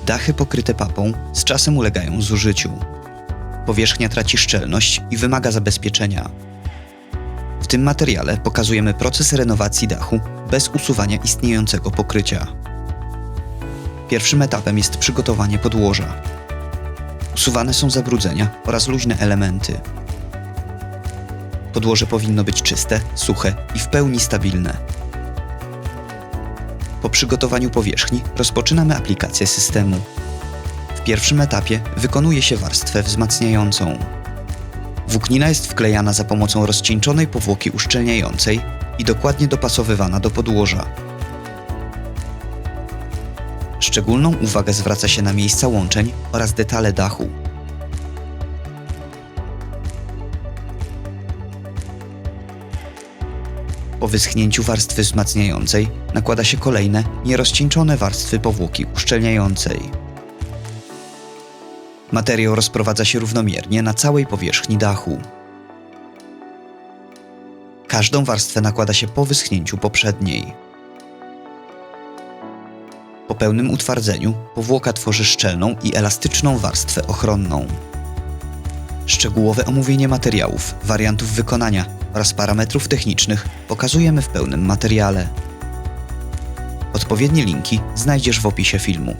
Dachy pokryte papą z czasem ulegają zużyciu. Powierzchnia traci szczelność i wymaga zabezpieczenia. W tym materiale pokazujemy proces renowacji dachu bez usuwania istniejącego pokrycia. Pierwszym etapem jest przygotowanie podłoża. Usuwane są zabrudzenia oraz luźne elementy. Podłoże powinno być czyste, suche i w pełni stabilne. Po przygotowaniu powierzchni rozpoczynamy aplikację systemu. W pierwszym etapie wykonuje się warstwę wzmacniającą. Włóknina jest wklejana za pomocą rozcieńczonej powłoki uszczelniającej i dokładnie dopasowywana do podłoża. Szczególną uwagę zwraca się na miejsca łączeń oraz detale dachu. Po wyschnięciu warstwy wzmacniającej nakłada się kolejne, nierozcieńczone warstwy powłoki uszczelniającej. Materiał rozprowadza się równomiernie na całej powierzchni dachu. Każdą warstwę nakłada się po wyschnięciu poprzedniej. Po pełnym utwardzeniu powłoka tworzy szczelną i elastyczną warstwę ochronną. Szczegółowe omówienie materiałów, wariantów wykonania oraz parametrów technicznych pokazujemy w pełnym materiale. Odpowiednie linki znajdziesz w opisie filmu.